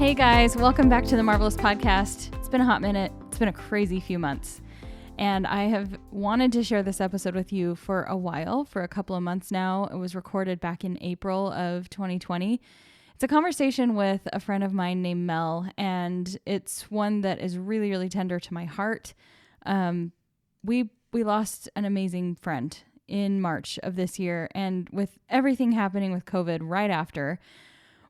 Hey guys, welcome back to the Marvelous Podcast. It's been a hot minute. It's been a crazy few months. And I have wanted to share this episode with you for a while, for a couple of months now. It was recorded back in April of 2020. It's a conversation with a friend of mine named Mel, and it's one that is really, really tender to my heart. We lost an amazing friend in March of this year, and with everything happening with COVID right after,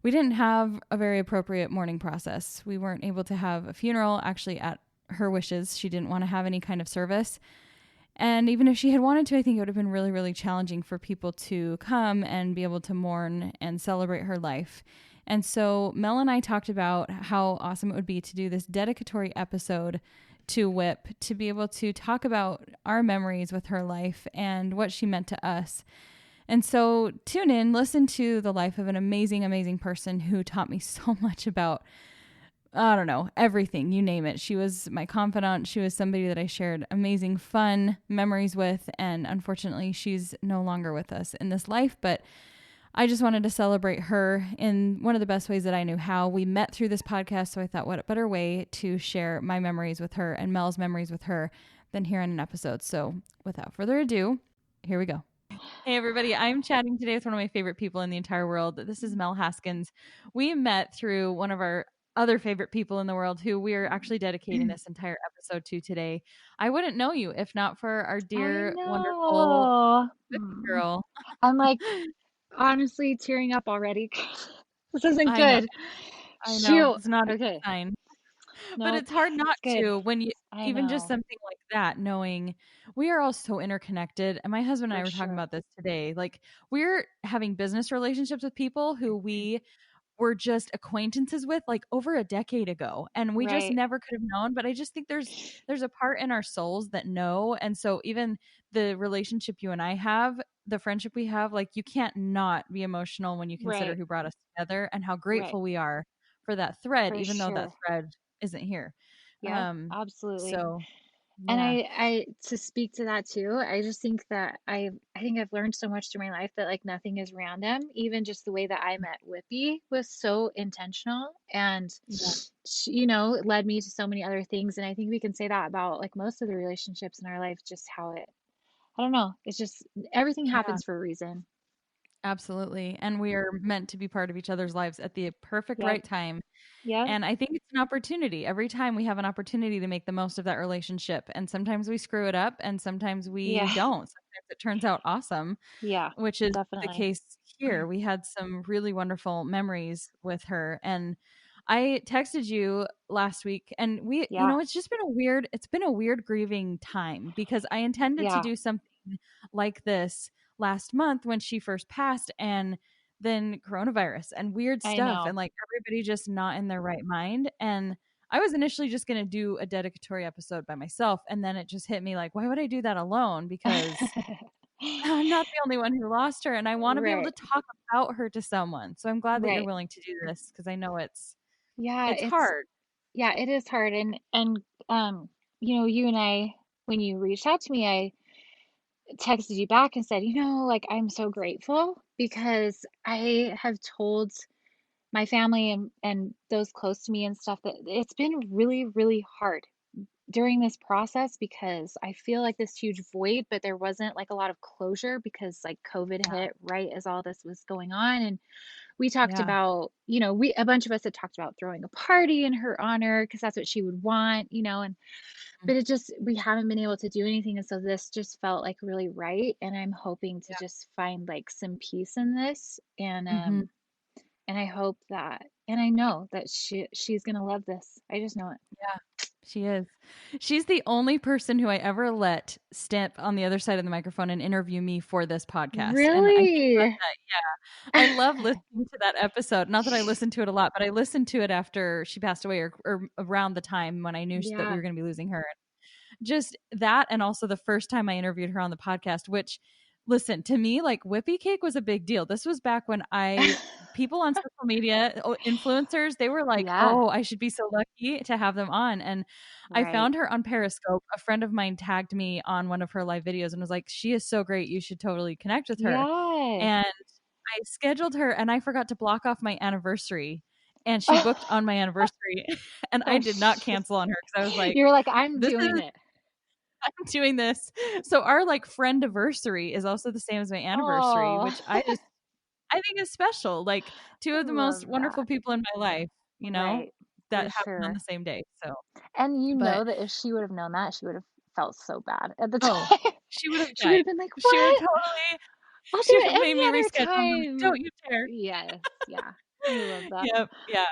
we didn't have a very appropriate mourning process. We weren't able to have a funeral, actually at her wishes. She didn't want to have any kind of service. And even if she had wanted to, I think it would have been really, really challenging for people to come and be able to mourn and celebrate her life. And so Mel and I talked about how awesome it would be to do this dedicatory episode to Whip, to be able to talk about our memories with her life and what she meant to us. And so tune in, listen to the life of an amazing, amazing person who taught me so much about, I don't know, everything, you name it. She was my confidant. She was somebody that I shared amazing, fun memories with. And unfortunately, she's no longer with us in this life. But I just wanted to celebrate her in one of the best ways that I knew how. We met through this podcast. So I thought, what a better way to share my memories with her and Mel's memories with her than here in an episode. So without further ado, here we go. Hey everybody, I'm chatting today with one of my favorite people in the entire world. This is Mel Haskins. We met through one of our other favorite people in the world who we're actually dedicating this entire episode to today. I wouldn't know you if not for our dear, wonderful girl. I'm like honestly tearing up already. This isn't I know. good. I know. Shoot. It's not Okay. a sign. But Nope. it's hard not It's good. to when you I even just know. something like that, knowing we are all so interconnected. And my husband and I For were talking sure. about this today. Like we're having business relationships with people who we were just acquaintances with like over a decade ago, and we just Right. never could have known. But I just think there's a part in our souls that know. And so even the relationship you and I have, the friendship we have, like you can't not be emotional when you consider Right. who brought us together and how Right. grateful we are for that thread, For even though that sure. thread isn't here. Yeah, um absolutely. so And yeah. I to speak to that too, I just think that I think I've learned so much through my life that like nothing is random. Even just the way that I met Whippy was so intentional and Yeah. she, you know, it led me to so many other things. And I think we can say that about like most of the relationships in our life, just how it, I don't know, it's just everything Yeah, happens for a reason. absolutely. And we are meant to be part of each other's lives at the perfect Yep. right time. Yep. And I think it's an opportunity. Every time we have an opportunity to make the most of that relationship. And sometimes we screw it up and sometimes we Yeah. don't. Sometimes it turns out awesome, Yeah. which is the Definitely. case here. We had some really wonderful memories with her. And I texted you last week and Yeah. it's been a weird grieving time because I intended to Yeah. do something like this last month when she first passed, and then coronavirus and weird I stuff know. and like everybody just not in their right mind. And I was initially just going to do a dedicatory episode by myself, and then it just hit me like, why would I do that alone? Because I'm not the only one who lost her and I want to be able to Right. talk about her to someone. So I'm glad that you're Right. willing to do this because I know Yeah, it's hard. yeah, it is hard. And you know, you and I, when you reached out to me, I texted you back and said, you know, like I'm so grateful because I have told my family and those close to me and stuff that it's been really, really hard during this process because I feel like this huge void, but there wasn't like a lot of closure because like COVID Yeah. hit right as all this was going on. And we talked Yeah. about, you know, a bunch of us had talked about throwing a party in her honor because that's what she would want, you know, and Mm. but it just we haven't been able to do anything, and so this just felt like really right, and I'm hoping to Yeah. just find like some peace in this, Hmm. and I hope that, and I know that she's gonna love this. I just know it. Yeah. She is. She's the only person who I ever let step on the other side of the microphone and interview me for this podcast. And I think about Really? that. Yeah. I love listening to that episode. Not that I listened to it a lot, but I listened to it after she passed away or around the time when I knew that we Yeah. were going to be losing her. Just that. And also the first time I interviewed her on the podcast, which listen to me, like Whippycake was a big deal. This was back when people on social media, influencers, they were like, Yeah. oh, I should be so lucky to have them on. And I Right. found her on Periscope. A friend of mine tagged me on one of her live videos and was like, she is so great. You should totally connect with her. Yeah. And I scheduled her and I forgot to block off my anniversary. and she booked on my anniversary, and I did not cancel on her because I was like, you're like, I'm this doing is it. I'm doing this. So our like friend anniversary is also the same as my anniversary, Oh, which I think is special. Like two I of the most love wonderful that. people in my life, you know, Right, that for happened on sure. the same day. So, And you but know that if she would have known that, she would have felt so bad at the oh, time. she would have She would died. have been like, She would have "What? totally I'll do she would it have made any me other reschedule. I'm like, time." don't you dare. Yes, yeah. I love that. Yep. Yeah.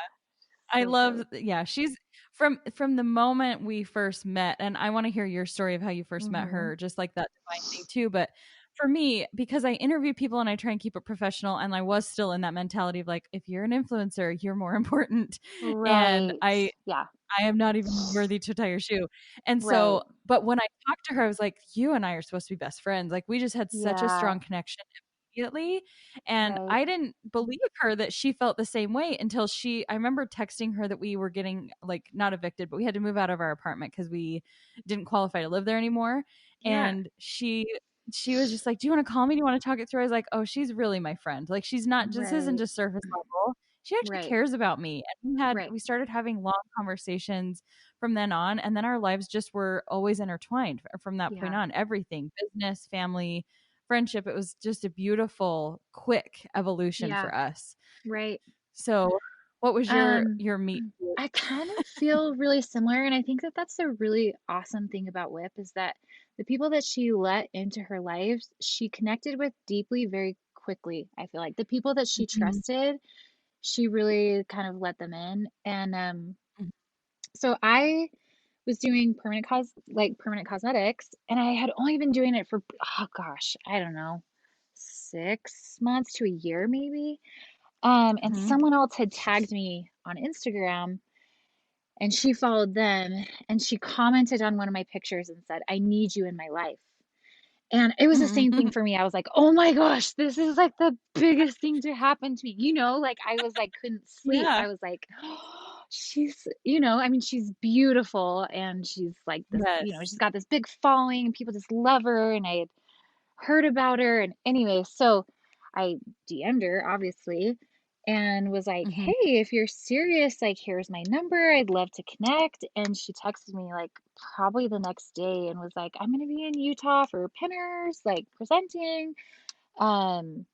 I So love, good. yeah, she's from the moment we first met, and I want to hear your story of how you first met Mhm. her, just like that divine thing too. But for me, because I interview people and I try and keep it professional, and I was still in that mentality of like, if you're an influencer, you're more important. And Right. Yeah, I am not even worthy to tie your shoe. And right. so, but when I talked to her, I was like, you and I are supposed to be best friends. Like, we just had such a Yeah, strong connection immediately. And right. I didn't believe her that she felt the same way until I remember texting her that we were getting like not evicted, but we had to move out of our apartment because we didn't qualify to live there anymore. Yeah, And she was just like, do you want to call me? Do you want to talk it through? I was like, oh, she's really my friend. Like, she's not, this isn't right. just surface level. She actually Right, cares about me. And right. we started having long conversations from then on. And then our lives just were always intertwined from that point Yeah, on. Everything, business, family, friendship. It was just a beautiful, quick evolution yeah, for us. right. So, what was Um, your meet? I kind of feel really similar, and I think that that's the really awesome thing about Whip is that the people that she let into her lives, she connected with deeply very quickly. I feel like the people that she Mhm, trusted, she really kind of let them in. And mhm, so I was doing permanent cosmetics, and I had only been doing it for, oh gosh, I don't know, 6 months to a year maybe. And mhm, someone else had tagged me on Instagram, and she followed them, and she commented on one of my pictures and said, "I need you in my life." And it was the same thing mhm. for me. I was like, "Oh my gosh, this is like the biggest thing to happen to me." Like I was like couldn't sleep. Yeah. I was like, oh, I mean, she's beautiful, and she's like this, Yes. she's got this big following and people just love her, and I had heard about her. And anyway, so I DM'd her, obviously, and was like, Mhm, "Hey, if you're serious, like, here's my number. I'd love to connect." And she texted me like probably the next day and was like, "I'm going to be in Utah for Pinners, like presenting." Um,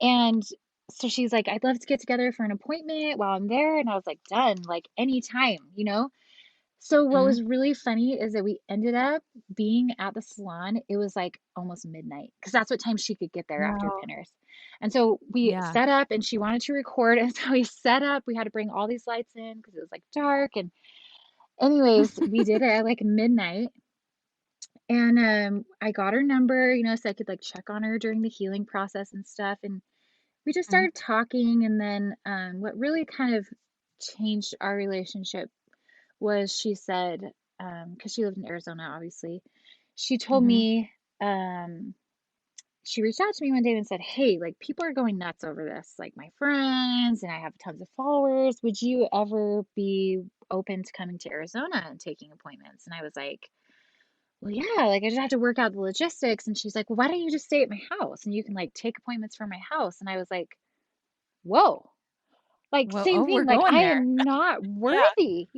and so she's like, "I'd love to get together for an appointment while I'm there." And I was like, "Done, like anytime." So what mhm. was really funny is that we ended up being at the salon. It was like almost midnight because that's what time she could get there after Wow. Pinners. And so we Yeah. set up, and she wanted to record. And so we set up. We had to bring all these lights in because it was like dark. And anyways, we did it at like midnight. And I got her number, so I could like check on her during the healing process and stuff. And we just Mhm, started talking. And then what really kind of changed our relationship was she said, because she lived in Arizona, obviously, she told mhm. me, um, she reached out to me one day and said, "Hey, like people are going nuts over this, like my friends, and I have tons of followers. Would you ever be open to coming to Arizona and taking appointments?" And I was like, "Well, yeah, like I just have to work out the logistics." And she's like, "Well, why don't you just stay at my house and you can like take appointments from my house?" And I was like, "Whoa." Like, Well, same oh, we're thing, like, going I there. am not Yeah. worthy,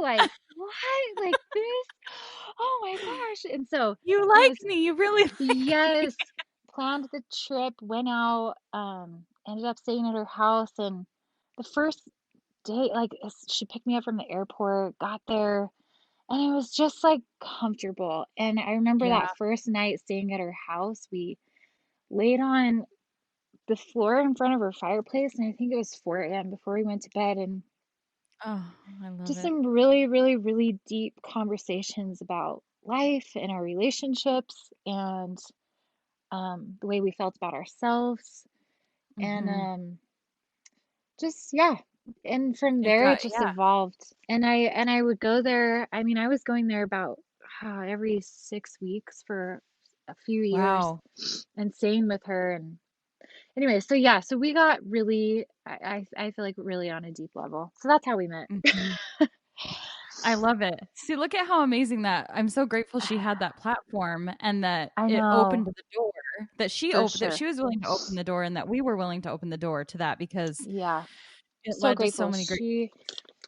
like, "What? Like, this? Oh my gosh." And so, You it like was me. You really like me. yes, planned the trip, went out, ended up staying at her house. And the first day, like, she picked me up from the airport, got there, and it was just, like, comfortable. And I remember Yeah. that first night staying at her house, we laid on the floor in front of her fireplace, and I think it was 4 a.m. before we went to bed. And Oh, I love just it. some really, really, really deep conversations about life and our relationships, and the way we felt about ourselves. And Mhm. just, yeah. And from It there, it got just yeah. evolved. And I would go there. I mean, I was going there about every 6 weeks for a few years Wow. and staying with her. And anyway, so yeah, so we got really, I feel like really on a deep level. So that's how we met. Mhm. I love it. See, look at how amazing that I'm so grateful she had that platform and that I it opened know, the door, that for that sure. she was willing to open the door and that we were willing to open the door to that because Yeah. It So led to so grateful. many great.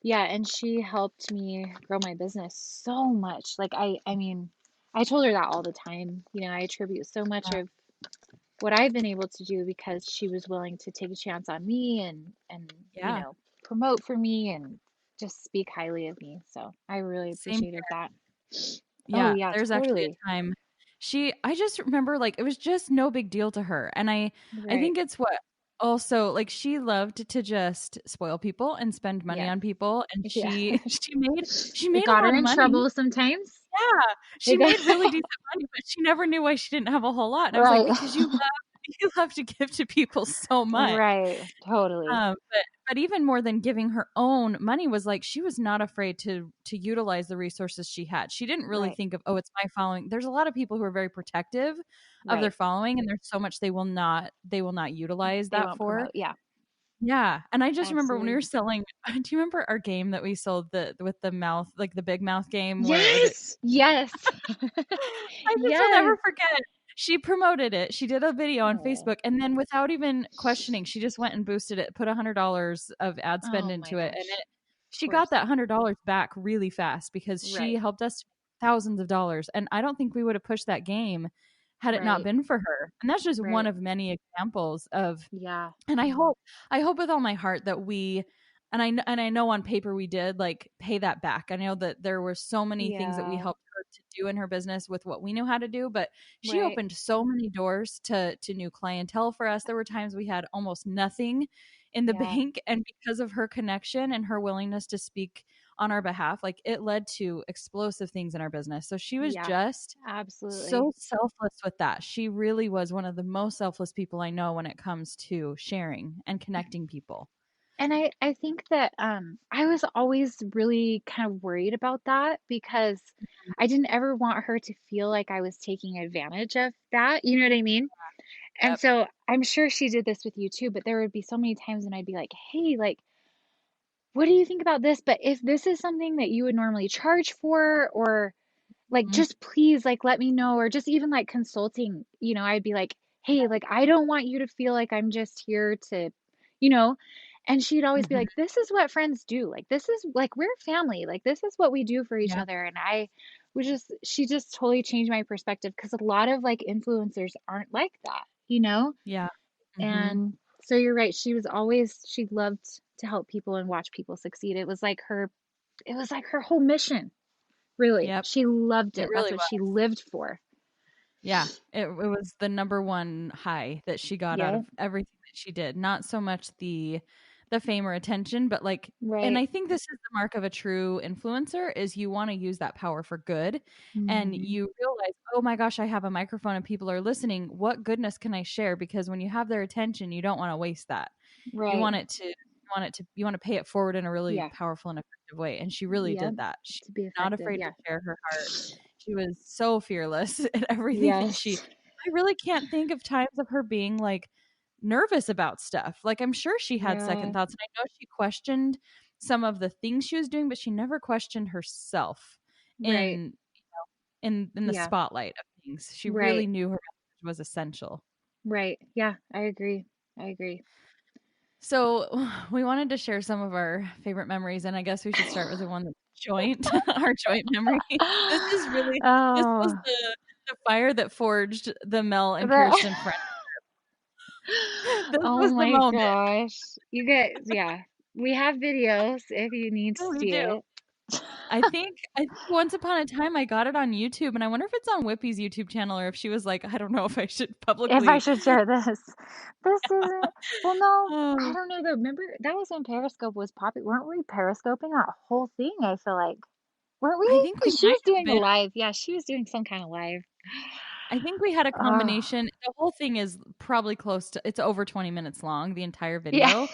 Yeah, and she helped me grow my business so much. Like I mean, I told her that all the time. You know, I attribute so much of what I've been able to do because she was willing to take a chance on me and Yeah, promote for me and just speak highly of me. So I really same. appreciated that. Oh Yeah, yeah, there's actually totally. a time I just remember, like, it was just no big deal to her, and I Right. think it's what also, like, she loved to just spoil people and spend money Yes. on people, and Yeah. she made It a got her lot of in money. trouble sometimes. Yeah, It she got made really decent money, but she never knew why she didn't have a whole lot, and I was like, right. "Because you love to give to people so much." Right. Totally. But even more than giving her own money was like she was not afraid to utilize the resources she had. She didn't really Right. think of, oh, it's my following. There's a lot of people who are very protective of their Right. following, and there's so much they will not utilize They that won't for. promote. Yeah. Yeah, and I just remember when we Absolutely. were selling. Do you remember our game that we sold the with the mouth, like the big mouth game, where it was Yes. Yes. I just will never Yes. forget. She promoted it. She did a video on Oh. Facebook, and then without even questioning, she just went and boosted it, put $100 of ad spend Oh my into it, and gosh. Of she got course. that $100 back really fast because she Right. helped us thousands of dollars. And I don't think we would have pushed that game had it not Right. been for her. And that's just one Right. of many examples of Yeah. and I hope with all my heart that we and I know on paper we did like pay that back. I know that there were so many things that we Yeah. helped her to do in her business with what we knew how to do, but she Right. opened so many doors to new clientele for us. There were times we had almost nothing in the Yeah. bank, and because of her connection and her willingness to speak on our behalf, like it led to explosive things in our business. So she was Yeah. just Absolutely. so selfless with that. She really was one of the most selfless people I know when it comes to sharing and connecting people. And I think that I was always really kind of worried about that because I didn't ever want her to feel like I was taking advantage of that. You know what I mean? And Yep. so I'm sure she did this with you too, but there would be so many times when I'd be like, "Hey, like, what do you think about this? But if this is something that you would normally charge for, or like, Mhm. just please, like, let me know," or just even like consulting, I'd be like, "Hey, like, I don't want you to feel like I'm just here to, you know." And she'd always be Mhm. like, "This is what friends do. Like, this is like, we're family. Like, this is what we do for each Yeah. other." And she just totally changed my perspective because a lot of like influencers aren't like that. Yeah. Mhm. And so you're right. She loved to help people and watch people succeed. It was like her whole mission, really. Yep. She loved It it. That's really what she was. lived for. Yeah. It was the number one high that she got out Yeah, of everything that she did. Not so much the fame or attention, but like and right. I think this is the mark of a true influencer is you want to use that power for good and Hmm. you realize, "Oh my gosh, I have a microphone and people are listening. What goodness can I share?" Because when you have their attention, you don't want to waste that. You Right. want it to you want to pay it forward in a really Yeah. powerful and effective way, and she really Yep. did that. She To be was not effective. afraid to Yeah. share her heart. She was so fearless in everything that Yes. I really can't think of times of her being like nervous about stuff. Like I'm sure she had second Yeah. thoughts and I know she questioned some of the things she was doing, but she never questioned herself Right. in in the Yeah. spotlight of things. She really Right. knew her message was essential. Right. Yeah. I agree. I agree. So we wanted to share some of our favorite memories, and I guess we should start with the one that's joint, our joint memory. This is really this was Oh, the fire that forged the Mel and the Kirsten friend. This oh was the my moment. gosh. You guys, yeah. We have videos if you need to We see do. it. I think once upon a time I got it on YouTube, and I wonder if it's on Whippy's YouTube channel or if she was like, I don't know if I should If I publicly. should share this. This isn't, well, no, I Oh, don't know though. Remember, that was when Periscope was popular. Weren't we Periscoping that whole thing? I feel like. Weren't I we? think we Because she might was have doing a been. live. Yeah, she was doing some kind of live. I think we had a Oh, combination. The whole thing is probably close to it's over 20 minutes long, the entire yeah. video.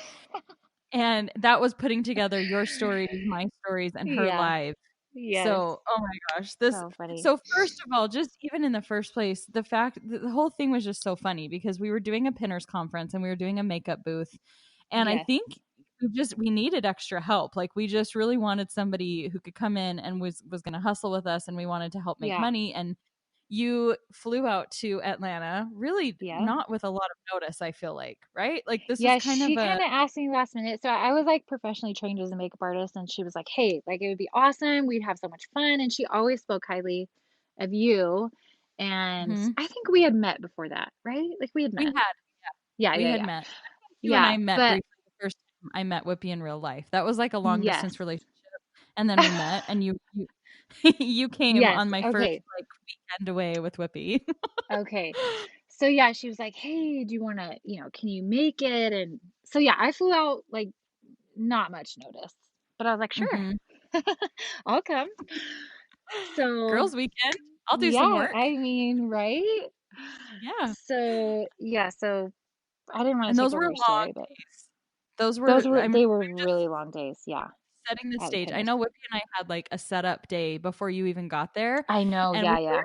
And that was putting together your stories, my stories, and her Yeah. live. Yes. So, oh my gosh, this So funny. so first of all, just even in the first place, the fact that the whole thing was just so funny because we were doing a pinners conference and we were doing a makeup booth. And I Yes. think we needed extra help. Like we just really wanted somebody who could come in and was going to hustle with us and we wanted to help make Yeah. money and you flew out to Atlanta, really Yeah. not with a lot of notice, I feel like, right? Like this was Yeah, kind of she a kind of asked me last minute. So I was like professionally trained as a makeup artist, and she was like, "Hey, like it would be awesome. We'd have so much fun." And she always spoke highly of you. And Mhm. I think we had met before that, right? Like we had We met. had Yeah, we yeah, had yeah. met. I think you and Yeah, I met but briefly the first time I met Whippy in real life. That was like a long yes. distance relationship, and then we met, and you you came Yes. on my first Okay. like weekend away with Whippy. Okay. So yeah, she was like, "Hey, do you want to, can you make it?" And so yeah, I flew out like not much notice, but I was like, "Sure, Mhm. I'll come." So Girls' weekend. I'll do some yeah, work. I mean, right? Yeah. So yeah, so I didn't want And to take those over were your long story, but days. I remember they were just really long days. Yeah, setting the at stage. I Kenner's. know Whippy and I had like a setup day before you even got there, I know. and we Yeah, were yeah.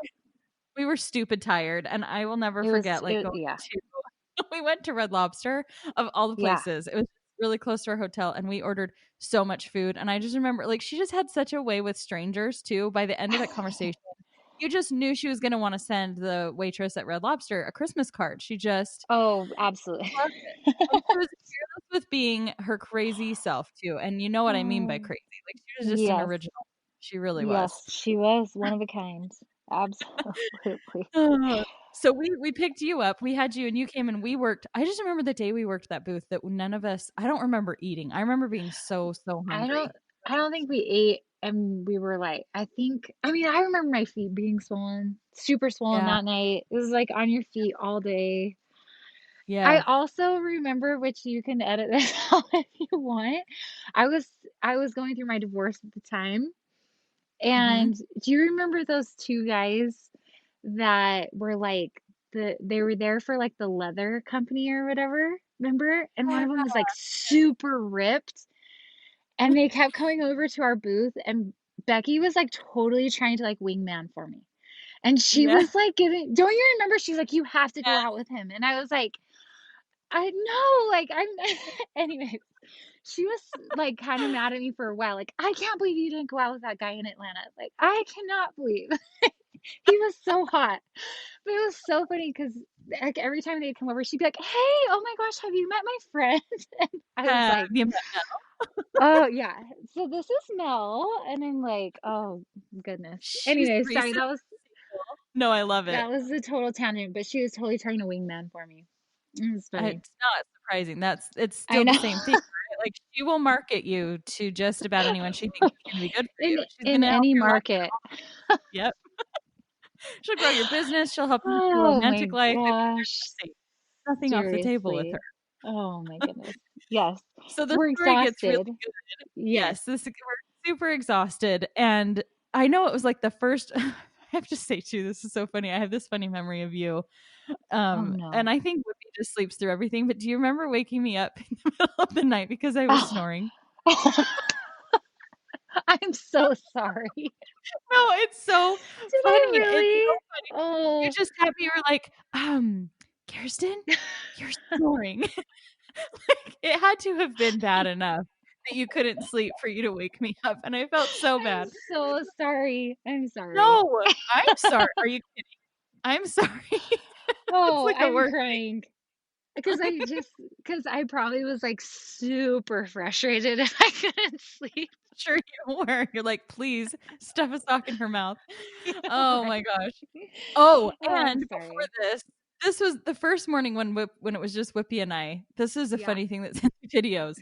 we were stupid tired, and I will never forget like going Yeah, to we went to Red Lobster of all the yeah. places. It was really close to our hotel, and we ordered so much food, and I just remember like she just had such a way with strangers too. By the end of that conversation, you just knew she was going to want to send the waitress at Red Lobster a Christmas card. She just Oh, absolutely. loved it. And she was fearless with being her crazy self too. And you know what I mean by Oh, crazy. Like she was just an yes. original. She really was. Yes, she was one of a kind. Absolutely. Uh, so we picked you up. We had you and you came and we worked. I just remember the day we worked that booth that none of us I don't remember eating. I remember being so I don't hungry. I don't think we ate, and we were like, I mean, I remember my feet being swollen, super swollen Yeah. that night. It was like on your feet all day. I Yeah. also remember, which you can edit this out if you want. I was I was going through my divorce at the time. Mhm. And do you remember those two guys that were like they were there for like the leather company or whatever? Remember? And one Yeah. of them was like super ripped, and they kept coming over to our booth, and Becky was like totally trying to like wingman for me. And she Yeah. was like giving, don't you remember? She's like, "You have to go Yes. out with him." And I was like, "I know, like I'm anyways. She was like kind of mad at me for a while. Like, "I can't believe you didn't go out with that guy in Atlanta." Like, I cannot believe. He was so hot. But it was so funny because like every time they'd come over, she'd be like, "Hey, oh my gosh, have you met my friend?" And I was Have like, you met Mel? "Oh yeah. So this is Mel." And I'm like, "Oh goodness." She's Anyway, sorry, recently single. No, I love it. that was a total tangent, but she was totally trying to wingman for me. It was funny. It's not surprising. It's I still the know. same thing, right? Like she will market you to just about anyone she thinks is gonna be good for you. She's In gonna help any your life market. grow. Yep. She'll grow your business. She'll help you with your Oh my romantic life. I mean, gosh. there's nothing off the table with her. Seriously. Oh my goodness. Yes. So the We're story gets really exhausted. good. Yes. Yes, this we're super exhausted, and I know it was like the first I have to say too, this is so funny. I have this funny memory of you. Oh And no. I think Whippy just sleeps through everything, but do you remember waking me up in the middle of the night because I was Oh. snoring? I'm so sorry. No, it's so Did I funny. It's so really? funny. You Oh. just had me, you were like, Kirsten, you're snoring. Like, it had to have been bad enough that you couldn't sleep for you to wake me up, and I felt so I'm bad. so sorry. I'm sorry. No, I'm sorry. Are you kidding? I'm sorry. It's Oh, like the I'm worst crying. Because I probably was like super frustrated if I couldn't sleep. sure you were. You're like, "Please stuff a sock in her mouth." Yeah, Oh right. my gosh. Oh, Oh, and I'm before sorry. this was the first morning when it was just Whippy and I. This is a Yeah. funny thing that's in the videos.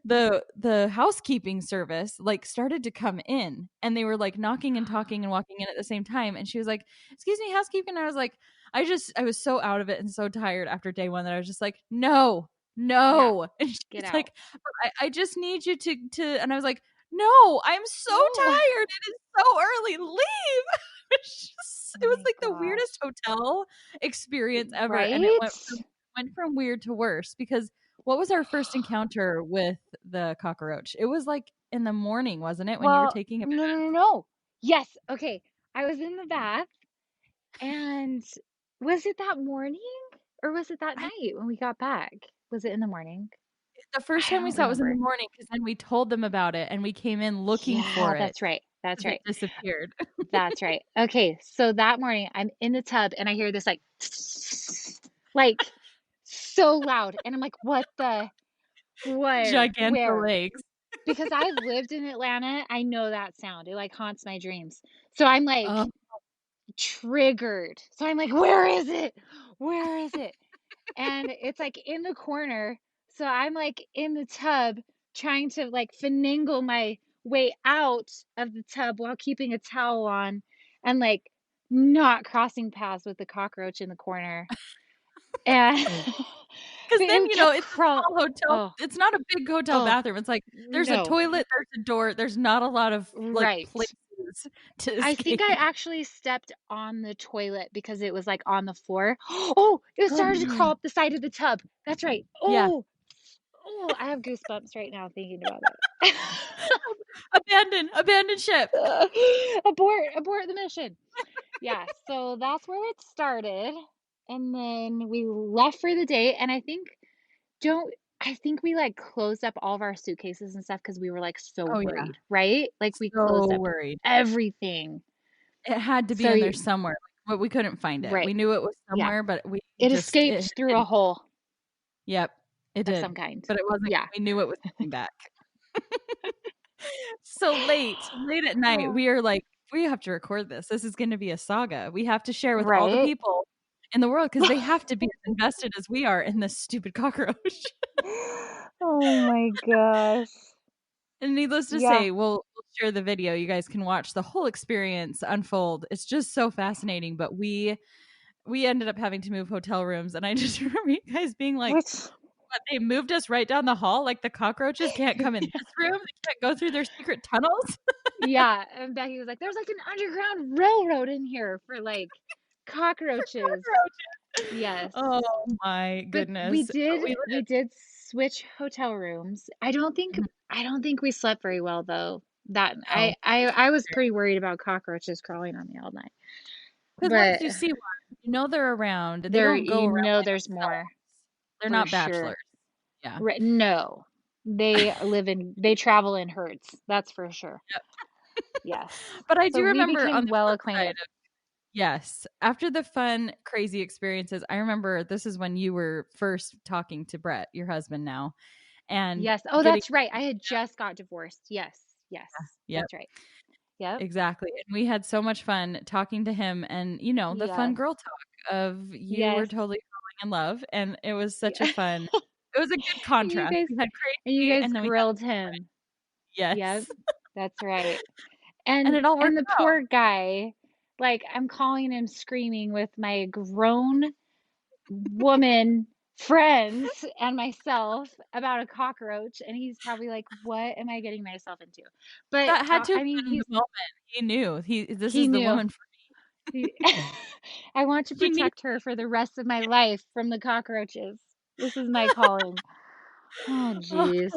The housekeeping service, like, started to come in, and they were, like, knocking and talking and walking in at the same time, and she was like, "Excuse me, housekeeping?" And I was like I was so out of it and so tired after day 1 that I was just like, "No, Yeah. no." And Get she's out. like, "I just need you to," and I was like, "No, I'm so No. tired. It is so early. Leave." Oh It was my like the weirdest gosh. hotel experience ever, and it Right? went from weird to worse because what was our first encounter with the cockroach? It was like in the morning, wasn't it, when you were Well, taking a no, no, no, no. Yes. Okay. I was in the bath, and was it that morning or was it that I night when we got back? Was it in the morning? the first I time we don't saw it was in the remember. morning because then we told them about it and we came in looking Yeah, for it. that's right. That's Because it right. disappeared. That's right. Okay, so that morning, I'm in the tub and I hear this like so loud, and I'm like, "What the Giganto where?" legs. Because I've lived in Atlanta, I know that sound. It like haunts my dreams. So I'm like Oh, triggered. So I'm like, "Where is it? Where is it?" And it's like in the corner. So I'm like in the tub trying to like finagle my way out of the tub while keeping a towel on and like not crossing paths with the cockroach in the corner. And because but then, it kept it's a crawling. small hotel. Oh, It's not a big hotel oh, bathroom. It's like there's a no. toilet, there's a door, there's not a lot of, like, Right. places to I think I escape. actually stepped on the toilet because it was like on the floor. Oh, it Oh, started to crawl man. up the side of the tub. That's right. Yeah. Oh, oh, I have goosebumps right now thinking about it. Abandon ship. Abort the mission. Yeah, so that's where it started. And then we left for the day. And don't, I think we like closed up all of our suitcases and stuff because we were like so Oh, yeah. worried, right? Like we closed So up worried. everything. It had to be So, in there somewhere, but we couldn't find it. right. We knew it was Yeah. somewhere, but we It just it escaped through a didn't. hole Yep, it of did, some kind. but it wasn't Yeah. we knew it was coming back. So late at night, Uh, we are like, "We have to record this. This is gonna be a saga. We have to share with all the right. people in the world because they have to be as invested as we are in this stupid cockroach." Oh my gosh. And needless to Yeah. say, we'll share the video. You guys can watch the whole experience unfold. It's just so fascinating, but we ended up having to move hotel rooms, and I just remember you guys being like, Which "What, they moved us right down the hall? Like, the cockroaches can't come in this room? They can't go through their secret tunnels?" yeah, and Becky was like, "There's like an underground railroad in here for like cockroaches." Yes. Oh my But we goodness. But did we we lived. did switch hotel rooms. Mhm. I don't think we slept very well though. That No. I was pretty worried about cockroaches crawling on me all night. 'Cause once But you see one, you know they're around. They there don't go you around know by there's themselves. more They're for not bachelors. sure. Yeah. No. They travel in herds. That's for sure. Yep. Yes. But I So do we remember on became the well flip side acquainted. of yes, after the fun, crazy experiences, I remember this is when you were first talking to Brett, your husband now, and Yes. Oh, getting that's right. I had just got divorced. Yes. Yes. yep, That's right. Yep. exactly, and we had so much fun talking to him and, the fun Yes. girl talk of you were Yes. totally falling in love, and it was such a Yeah. fun it was a good And you contrast. guys We had and you crazy guys and then we had grilled him. Yep. yes, That's right. and it all And worked the out. poor guy, like I'm calling him screaming with my grown woman friends and myself about a cockroach, and he's probably like, "What am I getting myself into?" But That had to have I mean, been the moment. He knew. This he is the knew. woman for He I want to he needs protect her for the rest of my life from the cockroaches. This is my calling. Oh, jeez.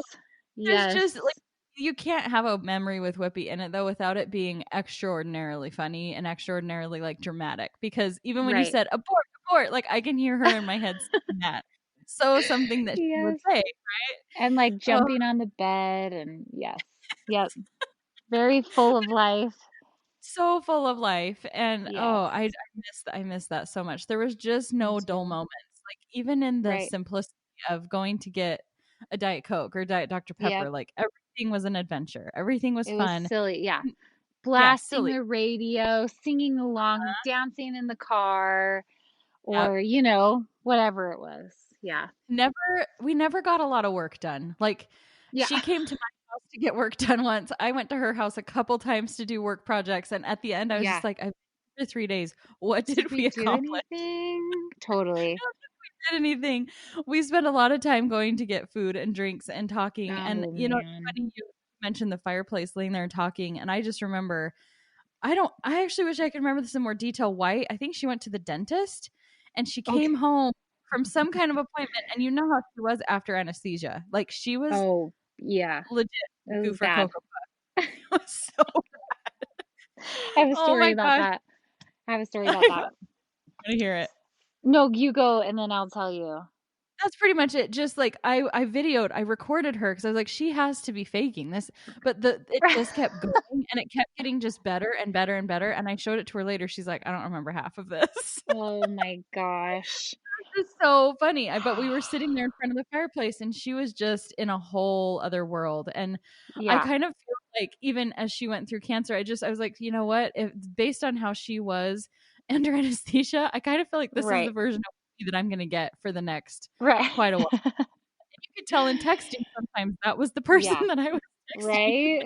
There's Yes. just like you can't have a memory with Whippy in it though without it being extraordinarily funny and extraordinarily like dramatic because even when you Right. said abort, abort, like I can hear her in my head saying that. So something that she would Yes. say. And like Oh, jumping on the bed and yes. Yep. Very full of life. so full of life and Yes. I miss that so much. There was just Me no dull too. moments. Like even in the Right. simplicity of going to get a Diet Coke or Diet Dr. Pepper, Yep. like everything was an adventure. Everything was It was fun. silly. Yeah. Yeah, Blasting silly. the radio, singing along, dancing in the car, Yep. or, whatever it was. Yeah. We never got a lot of work done. Like, Yeah. she came to my house to get work done once. I went to her house a couple times to do work projects, and at the end, I was just Yeah. like, "I've been here for 3 days. What Did did we we do accomplish?" anything? Totally. Did anything. We spent a lot of time going to get food and drinks and talking, and, Oh, it's man. funny you mentioned the fireplace laying there and talking, and I just remember I actually wish I could remember this in more detail. Why? I think she went to the dentist and she came Okay. home from some kind of appointment, and you know how she was after anesthesia. Like, she was Oh, yeah. legit It goo was for bad. Cocoa Puff. It was so I have a oh story my about gosh. that. I have a story I about wanna that. hear it. No, you go and then I'll tell you. That's pretty much it. Just like I recorded her because I was like, she has to be faking this. But it just kept going and it kept getting just better and better and better. And I showed it to her later. She's like, I don't remember half of this. Oh my gosh. It's so funny. But we were sitting there in front of the fireplace and she was just in a whole other world. And I Yeah, kind of feel like even as she went through cancer, I was like, you know what? If based on how she was under anesthesia, I kind of feel like this is the right. version of me that I'm gonna get for the next Right. quite a while. You could tell in texting sometimes that was the person Yeah, that I was texting. right?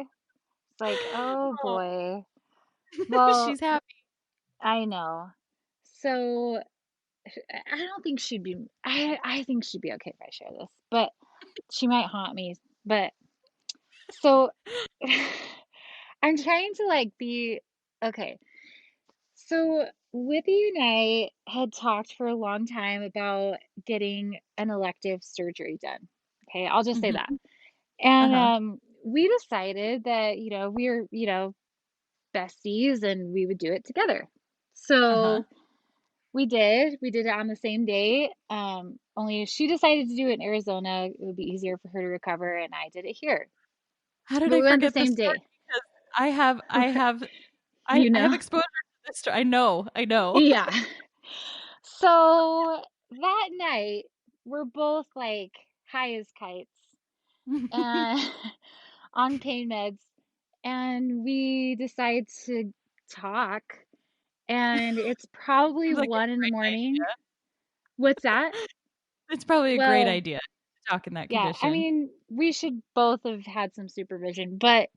It's like, oh Oh, boy. Well, she's happy. I know. So I don't think she'd be I think she'd be okay if I share this, but she might haunt me. But so I'm trying to like be okay. So Whippy and I had talked for a long time about getting an elective surgery done. Okay, I'll just say that. Mhm. And Uh-huh. we decided that, we're, besties and we would do it together. Uh-huh. So we did. We did it on the same day. Only she decided to do it in Arizona. It would be easier for her to recover, and I did it here. How did But I we went the forget this same story? day. Because I have I have You I have know? exposure to this story. I know. I know. Yeah. So that night, we're both like high as kites and on pain meds, and we decide to talk. And it's probably Seems like a 1 in the great morning. idea. What's that? It's probably a great Well, idea to talk in that yeah, I condition. mean, we should both have had some supervision, but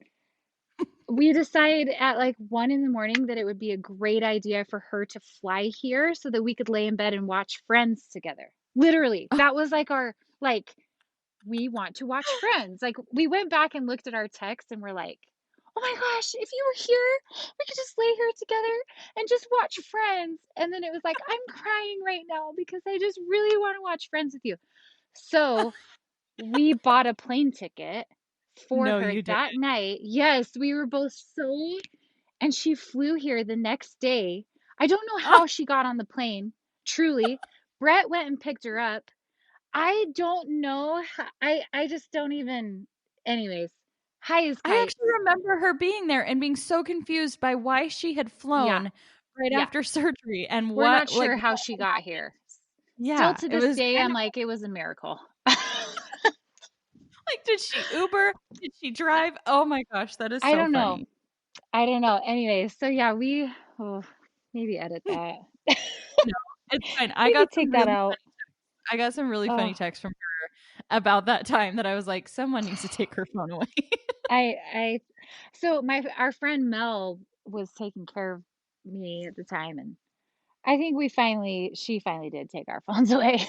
we decided at like 1 in the morning that it would be a great idea for her to fly here so that we could lay in bed and watch Friends together. Literally, Oh, that was like our, like, we want to watch Friends. Like, we went back and looked at our text and we're like, oh my gosh, if you were here, we could just lay here together and just watch Friends. And then it was like, I'm crying right now because I just really want to watch Friends with you. So we bought a plane ticket for no, her you didn't. that night. Yes, we were both so, and she flew here the next day. I don't know Oh, how she got on the plane, truly. Brett went and picked her up. I don't know. I just don't even. Anyways, high as I kites. actually remember her being there and being so confused by why she had Yeah, flown right yeah. after surgery and We're not what sure how had she got happened. here. Still Yeah, to it this was day, kind I'm of like, it was a miracle. like, did she Uber? Did she drive? Oh my gosh, that is I so don't know. funny. I don't know. Anyways, so yeah, oh, maybe edit that. No, it's fine. Maybe take that out. I got some really funny Oh, texts from her about that time that I was like, someone needs to take her phone away. I so my our friend Mel was taking care of me at the time, and I think she finally did take our phones away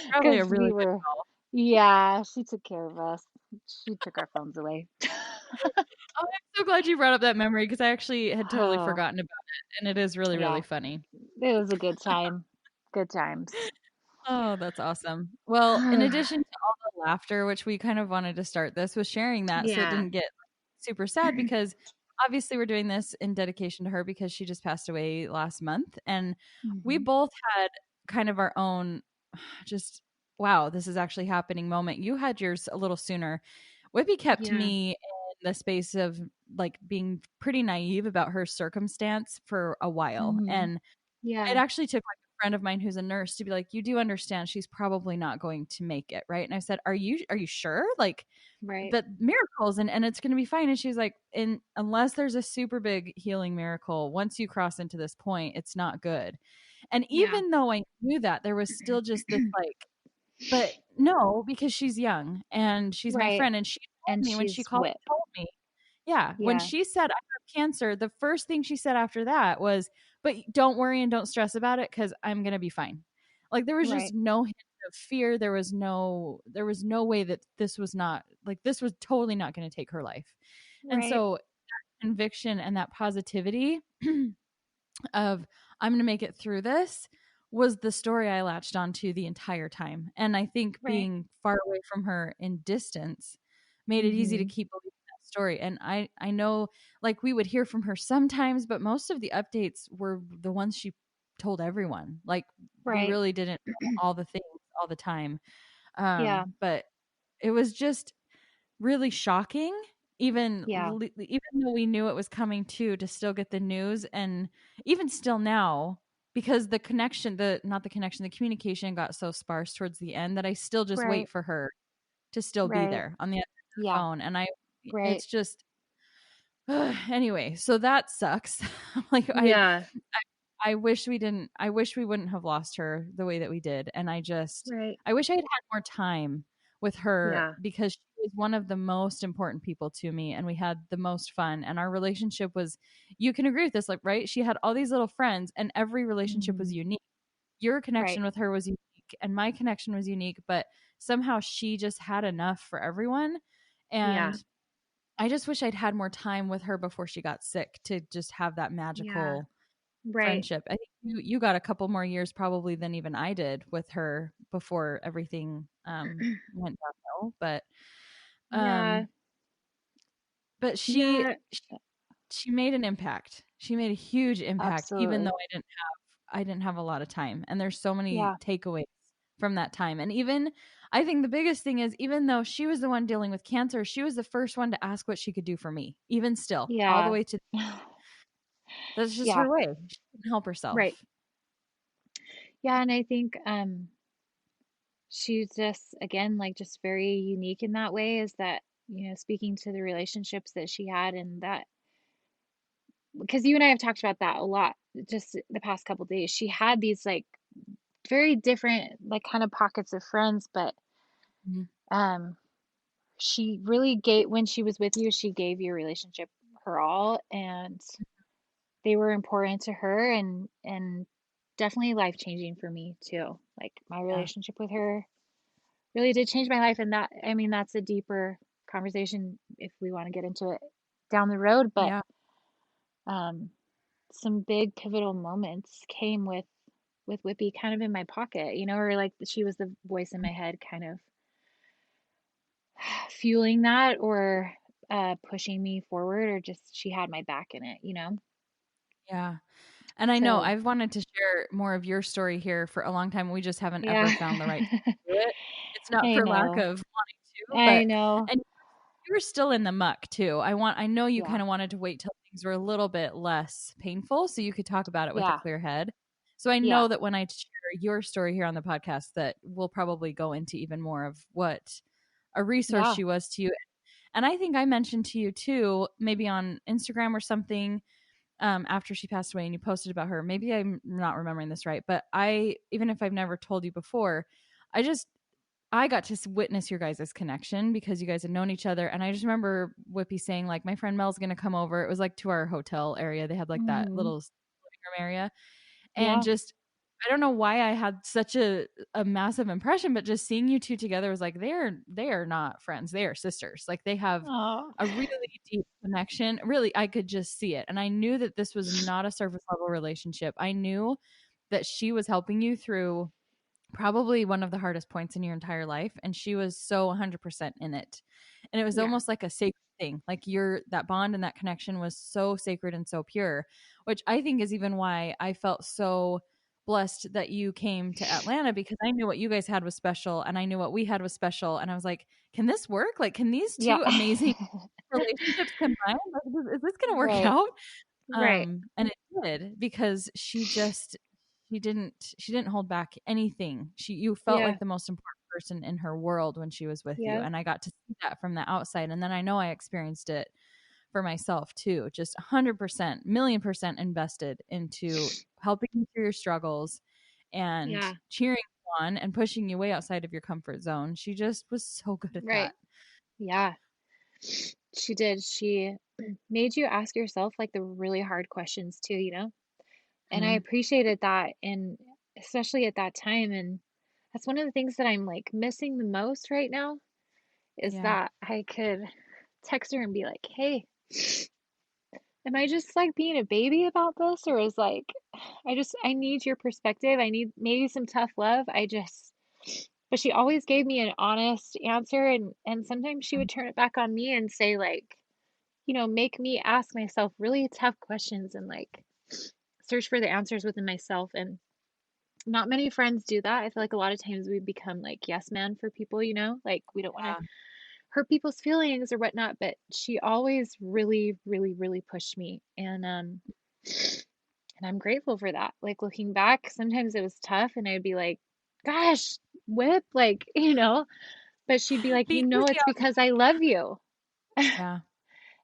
Probably a because really we good were, call. yeah, she took care of us. She took our phones away. Oh, I'm so glad you brought up that memory because I actually had totally Oh, forgotten about it, and it is really, really yeah, funny. it was a good time. Good times. Oh, that's awesome. Well, in addition to all the laughter, which we kind of wanted to start this with sharing that so it Yeah. didn't get super sad because obviously we're doing this in dedication to her because she just passed away last month. And we Hmm. both had kind of our own just, wow, this is actually happening moment. You had yours a little sooner. Whippy kept Yeah. me in the space of like being pretty naive about her circumstance for a while. Hmm. And it Yeah. actually took like a friend of mine who's a nurse to be like, "You do understand she's probably not going to make it, right?" And I said, "Are you sure? Like, Right. but miracles and it's going to be fine." And she's like, "In unless there's a super big healing miracle, once you cross into this point, it's not good." And Yeah. even though I knew that, there was still just this like, but no, because she's young and she's my Right. friend, and she told And me when she she's called whip. and told me, yeah, when Yeah. she said, "I have cancer," the first thing she said after that was, "But don't worry and don't stress about it because I'm gonna be fine." Like, there was just Right. no hint of fear, there was no way that this was not like, this was totally not gonna take her life. And Right. so, conviction and that positivity of I'm going to make it through this was the story I latched onto the entire time. And I think Right. being far away from her in distance made it easy to Hmm. keep believing that story. And I know like we would hear from her sometimes, but most of the updates were the ones she told everyone. Like we Right. really didn't know all the things all the time. Yeah. But it was just really shocking, Yeah. even though we knew it was coming too, to still get the news. And even still now, because the connection, the not the connection, the communication got so sparse towards the end that I still just wait Right. for her to still be Right. there on the other end of the Yeah. phone. And Right. it's just, anyway, so that sucks. Like Yeah. I wish we wouldn't have lost her the way that we did. And Right. I wish I had had more time with her Yeah. because she was one of the most important people to me, and we had the most fun. And our relationship was, you can agree with this, like, right? She had all these little friends, and every relationship was Hmm. unique. Your Right. connection with her was unique, and my connection was unique, but somehow she just had enough for everyone. Yeah. And I just wish I'd had more time with her before she got sick to just have that Yeah. magical Right. friendship. I think you got a couple more years probably than even I did with her before everything went downhill. Yeah. Um but Yeah. she made an impact. She made a huge impact even though Absolutely. I didn't have a lot of time. And there's so many Yeah. takeaways from that time. And even I think the biggest thing is, even though she was the one dealing with cancer, she was the first one to ask what she could do for me. Even still, all the Yeah. way to, that's just Yeah. her way. She can help Right. herself. Yeah. And I think she's just, again, like, just very unique in that way, is that, speaking to the relationships that she had, and that, because you and I have talked about that a lot just the past couple days. She had these, like, very different, like, kind of pockets of friends, but Mhm. um she really gave, when she was with you, she gave your relationship her all, and they were important to her, and definitely life changing for me too. Like, my Yeah. relationship with her really did change my life, and that, I mean, that's a deeper conversation if we want to get into it down the road, but Yeah. um some big pivotal moments came with Whippy kind of in my pocket, or like she was the voice in my head, kind of fueling that, or pushing me forward, or just she had my back in it. Yeah. And I know So, I've wanted to share more of your story here for a long time. We just haven't ever yeah. found the right time to do it. It's not I for lack know. of wanting to, I but know. and you were still in the muck too. I know you Yeah. kind of wanted to wait till things were a little bit less painful so you could talk about it with a Yeah. clear head. So I Yeah. know that when I share your story here on the podcast that we'll probably go into even more of what a resource Yeah. she was to you. And I think I mentioned to you too, maybe on Instagram or something, after she passed away and you posted about her. Maybe I'm not remembering this right, but even if I've never told you before, I just, I got to witness your guys' connection because you guys had known each other. And I just remember Whippy saying, like, my friend Mel's going to come over. It was like to our hotel area. They had like that Hmm. little living room area. And Yeah. just, I don't know why I had such a massive impression, but just seeing you two together was like, they are not friends. They are sisters. Like they have Oh. a really deep connection. Really, I could just see it. And I knew that this was not a surface level relationship. I knew that she was helping you through probably one of the hardest points in your entire life, and she was so 100% in it. And it was Yeah. almost like a sacred thing. Like your that bond and that connection was so sacred and so pure, which I think is even why I felt so blessed that you came to Atlanta, because I knew what you guys had was special and I knew what we had was special, and I was like, can this work? Like, can these Yeah. two amazing relationships combine? Like, is this going to work Right. out? Right. And it did, because she didn't hold back anything. You felt Yeah. like the most important person in her world when she was with you. Yeah. And I got to see that from the outside. And then I know I experienced it for myself too. Just 100%, million% invested into helping you through your struggles and Yeah. cheering you on and pushing you way outside of your comfort zone. She just was so good at Right. that. Yeah. She did. She made you ask yourself, like, the really hard questions too. And I Mhm. appreciated that, and especially at that time. And that's one of the things that I'm, like, missing the most right now, is Yeah. that I could text her and be like, "Hey, am I just, like, being a baby about this, or is, like, I need your perspective. I need maybe some tough love. I just," but she always gave me an honest answer, and sometimes she would turn it back on me and say, like, make me ask myself really tough questions, and, like, search for the answers within myself. And Not many friends do that. I feel like a lot of times we become like yes man for people, like we don't want to Yeah. hurt people's feelings or whatnot, but she always really, really, really pushed me. And I'm grateful for that. Like looking back, sometimes it was tough and I'd be like, gosh, Whip, like, but she'd be like, Be easy it's on me. because I love you. Yeah.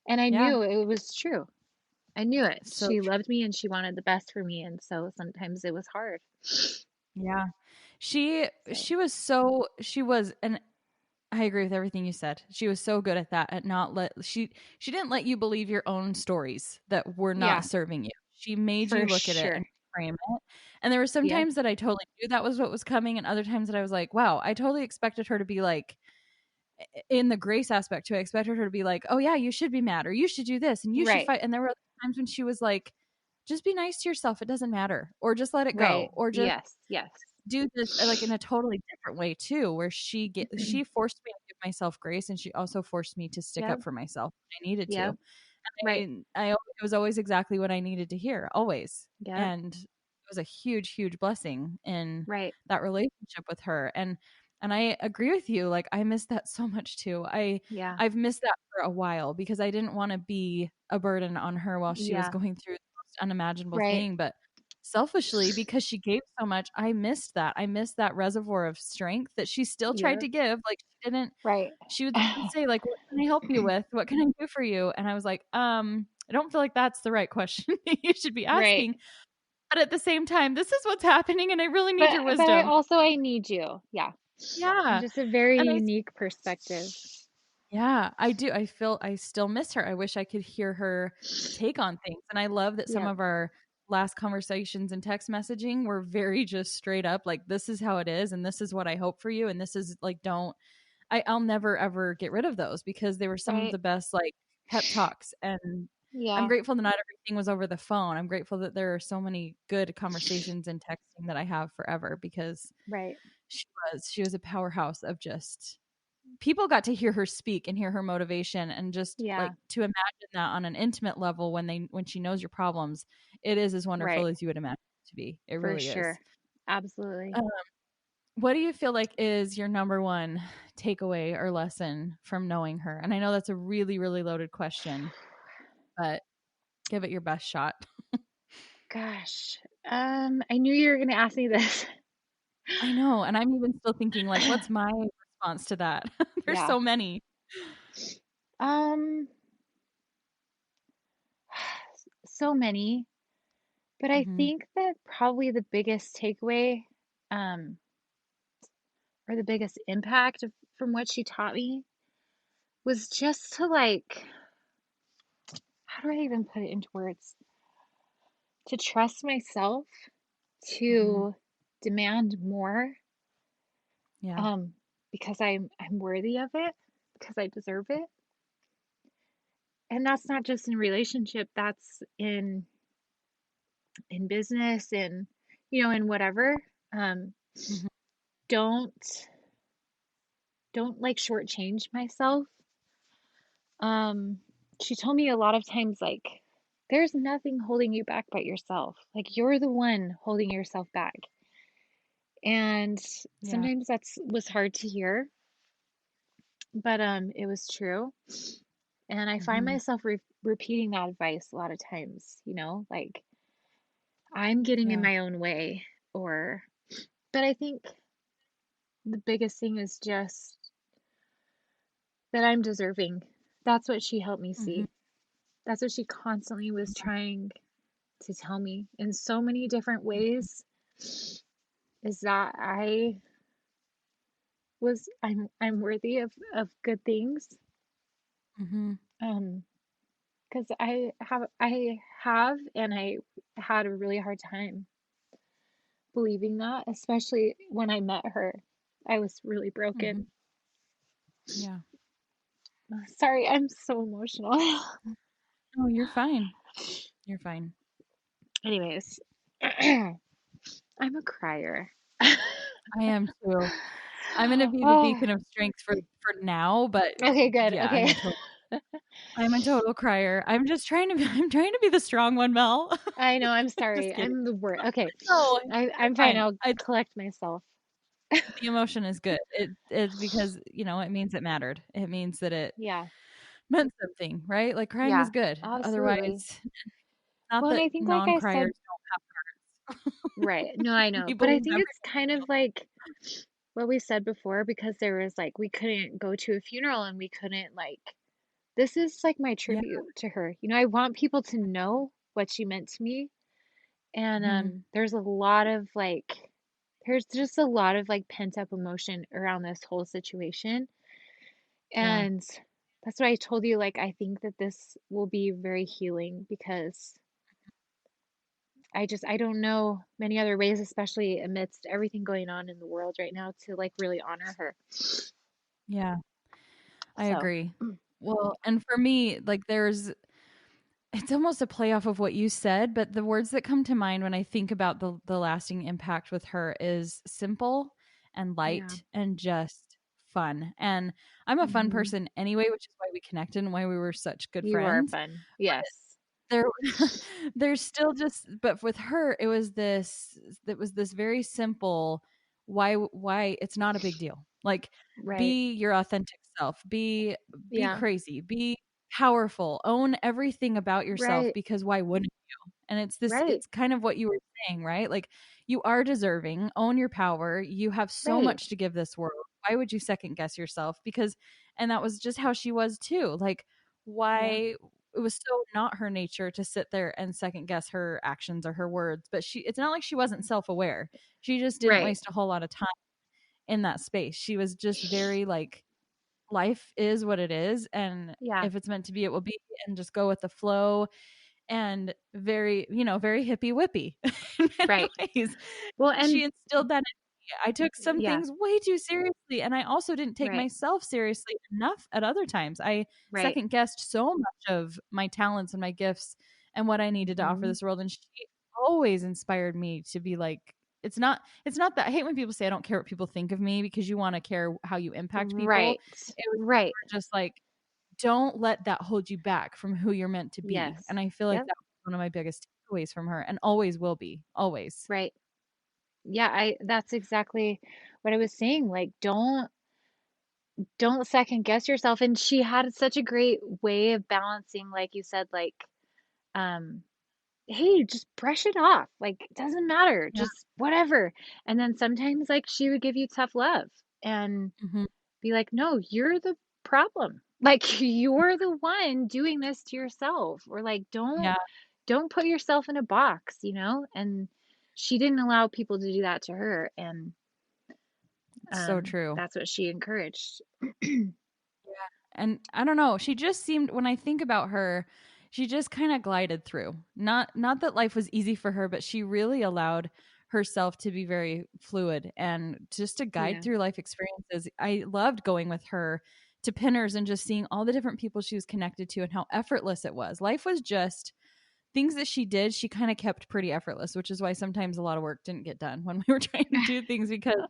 And I Yeah. knew it was true. I knew it. So She loved me and she wanted the best for me. And so sometimes it was hard. yeah. She So, she was so she was and I agree with everything you said. She was so good at that, at not let she didn't let you believe your own stories that were not yeah, serving you. She made you for look at it and sure. frame it. And there were some Yep. times that I totally knew that was what was coming, and other times that I was like, wow, I totally expected her to be like in the grace aspect too. I expected her to be like, oh yeah, you should be mad or you should do this and you should Right. fight. And there were other times when she was like, just be nice to yourself. It doesn't matter. Or just let it Right. go. Or just Yes. Yes. do this like in a totally different way too, where she forced me to give myself grace, and she also forced me to stick Yep. up for myself when I needed to. Yep. Right. It was always exactly what I needed to hear, always. Yep. And it was a huge, huge blessing in Right. that relationship with her. And I agree with you. Like I miss that so much too. Yeah. I've missed that for a while because I didn't want to be a burden on her while she was Yeah. going through the most unimaginable Right. thing. But selfishly, because she gave so much, I missed that. I missed that reservoir of strength that she still tried Yep. to give. Like Right. she would say, like, what can I help you with? What can I do for you? And I was like, I don't feel like that's the right question you should be Right. asking. But at the same time, this is what's happening and I really need your But wisdom. I need you. Yeah. Yeah. Just a very And unique perspective. yeah, I do. I still miss her. I wish I could hear her take on things. And I love that some Yep. of our last conversations and text messaging were very just straight up like, this is how it is. And this is what I hope for you. And this is like, I'll never ever get rid of those because they were some of Right. the best like pep talks. And I'm Yeah. grateful that not everything was over the phone. I'm grateful that there are so many good conversations and texting that I have forever because Right. she was a powerhouse of just people got to hear her speak and hear her motivation and just Yeah. like to imagine that on an intimate level when she knows your problems, it is as wonderful Right. as you would imagine it to be. It For really is. sure. Absolutely. Um, what do you feel like is your number one takeaway or lesson from knowing her? And I know that's a really, really loaded question, but give it your best shot. Gosh. I knew you were gonna ask me this. I know. And I'm even still thinking, like, what's my response to that? There's Yeah. so many. Um, so many, but I Hmm. think that probably the biggest takeaway, um, or the biggest impact from what she taught me was just to like, how do I even put it into words? To trust myself, Hmm. to demand more, Yeah. um, because I'm worthy of it, because I deserve it. And that's not just in relationship, that's in business and in whatever. Um, Hmm. don't like shortchange myself. Um, she told me a lot of times like there's nothing holding you back but yourself. Like you're the one holding yourself back. And Yeah. sometimes that's was hard to hear, but it was true. And I find Hmm. myself repeating that advice a lot of times, like I'm getting in Yeah. my own way or but I think the biggest thing is just that I'm deserving. That's what she helped me Hmm. see. That's what she constantly was trying to tell me in so many different ways is that I'm worthy of good things. Hmm. Um, because I have and I had a really hard time believing that, especially when I met her. I was really Hmm. broken. Yeah. Sorry, I'm so emotional. Oh, you're fine. You're fine. Anyways, I'm a crier. I am too. I'm gonna be the Oh, beacon of strength for now, but okay, good. yeah, I Okay. know totally. I'm a total crier. I'm just trying to be I'm trying to be the strong one, Mel. I know, I'm Just sorry. kidding. I'm the worst. Okay. No, I'm you're fine. fine. I'll I collect myself. The emotion is good. It's because, it means it mattered. It means that it Yeah. meant something, right? Like, crying is Yeah. good. Absolutely. Otherwise, not Well, and that I think like I non-criers said, don't have right. No, I know. But people I who think never it's kind of like what we said before because there was like we couldn't go to a funeral and we couldn't like this is like my Yeah. tribute to her. I want people to know what she meant to me. And Mhm. there's a lot of like there's just a lot of like pent up emotion around this whole situation. Yeah. And that's what I told you. Like, I think that this will be very healing because I don't know many other ways, especially amidst everything going on in the world right now, to like really honor her. Yeah. I So, agree. Well, and for me, like, it's almost a play off of what you said, but the words that come to mind when I think about the lasting impact with her is simple and yeah. light and just fun. And I'm a fun Hmm. person anyway, which is why we connected and why we were such good You are friends. fun. Yes. There there's still just but with her, it was this very simple why it's not a big deal. Like, Right. be your authentic self, be Yeah. crazy, be powerful, own everything about yourself Right. because why wouldn't you? And Right. it's kind of what you were saying, right? Like, you are deserving, own your power, you have so Right. much to give this world. Why would you second guess yourself? Because and that was just how she was too. Like, Yeah. why it was so not her nature to sit there and second guess her actions or her words, but it's not like she wasn't self-aware. She just didn't Right. waste a whole lot of time in that space. She was just very like, life is what it is, and Yeah. if it's meant to be, it will be, and just go with the flow, and very, very hippy whippy in many Right. ways. Well, She and instilled that in me. I took some yeah. things way too seriously, and I also didn't take Right. myself seriously enough at other times. I Right. second guessed so much of my talents and my gifts and what I needed to offer Hmm. this world, and she always inspired me to be like, it's not that I hate when people say I don't care what people think of me because you want to care how you impact people. Right. It was Right. more just like, don't let that hold you back from who you're meant to be. Yes. And I feel like Yep. that was one of my biggest takeaways from her and always will be. Always. Right. Yeah, I that's exactly what I was saying. Like, don't second guess yourself. And she had such a great way of balancing, like you said, like, um, hey, just brush it off. Like, it doesn't matter. Yeah. Just whatever. And then sometimes like she would give you tough love and Mhm. be like, no, you're the problem. Like you're the one doing this to yourself. Or like, Yeah. don't put yourself in a box. And she didn't allow people to do that to her. And It's so true. that's what she encouraged. And I don't know, she just seemed, when I think about her, she just kind of glided through. Not that life was easy for her, but she really allowed herself to be very fluid and just to guide Yeah. through life experiences. I loved going with her to Pinners and just seeing all the different people she was connected to and how effortless it was. Life was just things that she did, she kind of kept pretty effortless, which is why sometimes a lot of work didn't get done when we were trying to do things because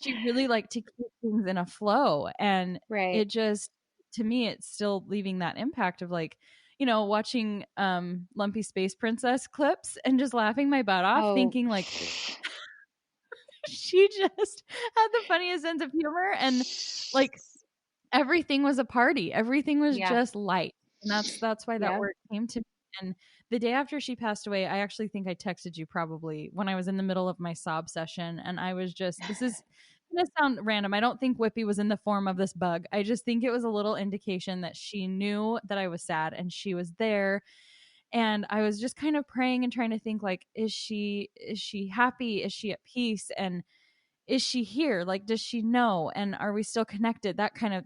she really liked to keep things in a flow. And Right. it just, to me, it's still leaving that impact of like, watching Lumpy Space Princess clips and just laughing my butt off, Oh, thinking like she just had the funniest sense of humor, and like everything was a party. Everything was yeah. just light. And that's why that Yeah. word came to me. And the day after she passed away, I actually think I texted you probably when I was in the middle of my sob session, and I was just, this is gonna sound random. I don't think Whippy was in the form of this bug. I just think it was a little indication that she knew that I was sad and she was there. And I was just kind of praying and trying to think like, is she happy? Is she at peace? And is she here? Like, does she know? And are we still connected?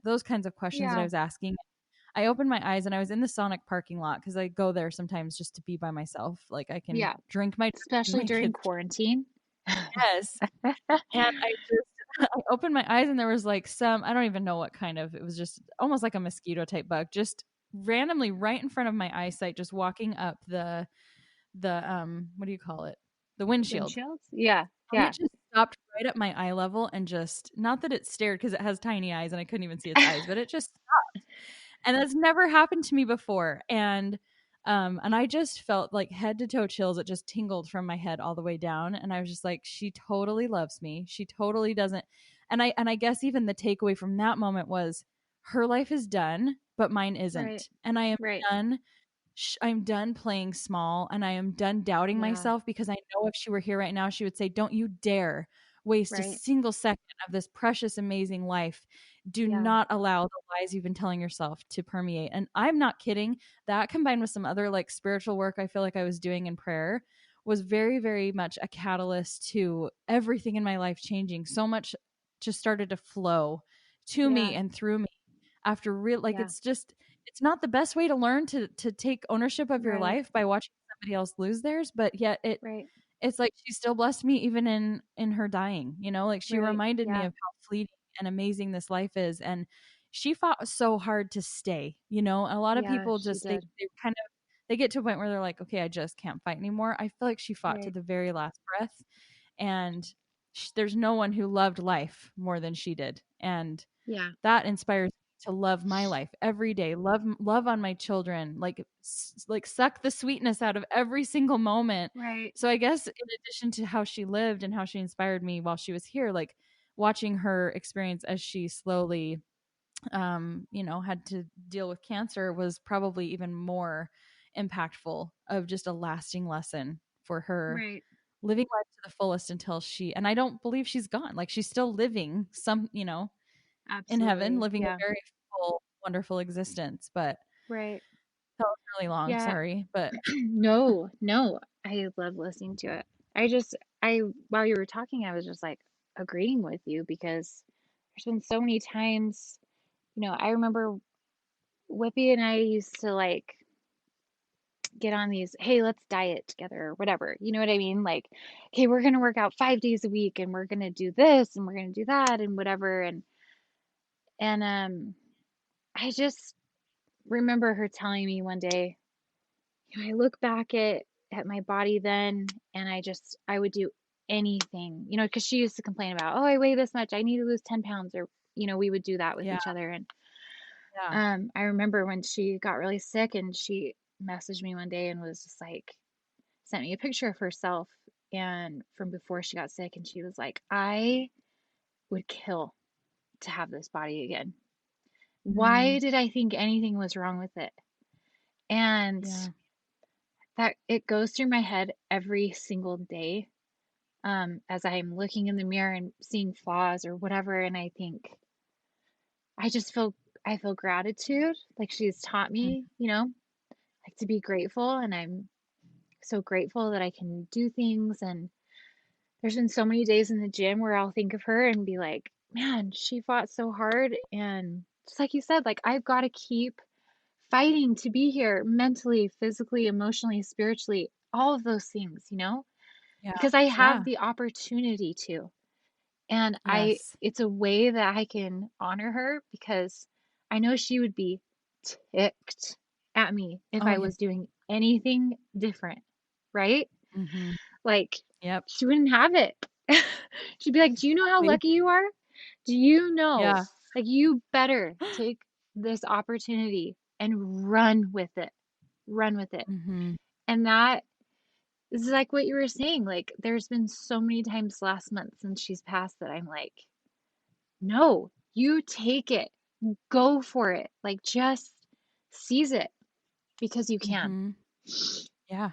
Those kinds of questions that I Yeah. was asking. I opened my eyes and I was in the Sonic parking lot because I go there sometimes just to be by myself. Like, I can Yeah. drink my drink and Especially my during kids drink. quarantine. Yes. And I just I opened my eyes and there was like I don't even know what kind of, it was just almost like a mosquito type bug, just randomly right in front of my eyesight, just walking up the what do you call it? The windshield. Windshields? Yeah. And Yeah. it just stopped right at my eye level and just, not that it stared because it has tiny eyes and I couldn't even see its eyes, but it just, And that's never happened to me before. And I just felt like head to toe chills. It just tingled from my head all the way down. And I was just like, she totally loves me. She totally doesn't. And I guess even the takeaway from that moment was her life is done, but mine Right. isn't. And I am Right. done. I'm done playing small, and I am done doubting Yeah. myself, because I know if she were here right now, she would say, "Don't you dare waste a Right. single second of this precious, amazing life. Do Yeah. not allow the lies you've been telling yourself to permeate." And I'm not kidding. That combined with some other like spiritual work I feel like I was doing in prayer was very, very much a catalyst to everything in my life changing. So much just started to flow to me Yeah. and through me after real like Yeah. it's not the best way to learn to take ownership of your Right. life by watching somebody else lose theirs, but yet Right. it's like she still blessed me even in her dying, like she Right. reminded me Yeah. of how fleeting and amazing this life is. And she fought so hard to stay. A lot of Yeah, people she just they did. they kind of they get to a point where they're like, okay, I just can't fight anymore. I feel like she fought to Right. the very last breath. And there's no one who loved life more than she did. And Yeah. that inspires me to love my life every day, love on my children, like suck the sweetness out of every single moment. Right. So I guess in addition to how she lived and how she inspired me while she was here, like watching her experience as she slowly had to deal with cancer was probably even more impactful, of just a lasting lesson for her Right. living life to the fullest until and I don't believe she's gone. Like she's still living in heaven, Absolutely. living a Yeah. very full, wonderful existence. But Right. that was really long, Yeah. sorry. But No, no. I love listening to it. While you were talking, I was just like agreeing with you because there's been so many times, I remember Whippy and I used to like get on these, hey, let's diet together or whatever. You know what I mean? Like, okay, we're going to work out 5 days a week and we're going to do this and we're going to do that and whatever. And I just remember her telling me one day, I look back at my body then and I would do anything, because she used to complain about, oh, I weigh this much, I need to lose 10 pounds, or we would do that with yeah, each other. And yeah. I remember when she got really sick and she messaged me one day and was just like, sent me a picture of herself and from before she got sick, and she was like, I would kill to have this body again. Mm, Why did I think anything was wrong with it? And yeah, that it goes through my head every single day, as I'm looking in the mirror and seeing flaws or whatever, and I think I just feel gratitude, like she's taught mm, me, like to be grateful, and I'm so grateful that I can do things. And there's been so many days in the gym where I'll think of her and be like, man, she fought so hard. And just like you said, like I've got to keep fighting to be here mentally, physically, emotionally, spiritually, all of those things, yeah, because I have yeah. the opportunity to. And Yes. it's a way that I can honor her because I know she would be ticked at me if Oh I yeah. was doing anything different, right? Mm-hmm. Like, Yep. she wouldn't have it. She'd be like, do you know how Exactly. lucky you are? Do you know? Yeah. Like, you better take this opportunity and run with it. Run with it. Mm-hmm. And that is like what you were saying. Like, there's been so many times last month since she's passed that I'm like, no, you take it. Go for it. Like, just seize it because you can. Mm-hmm. Yeah.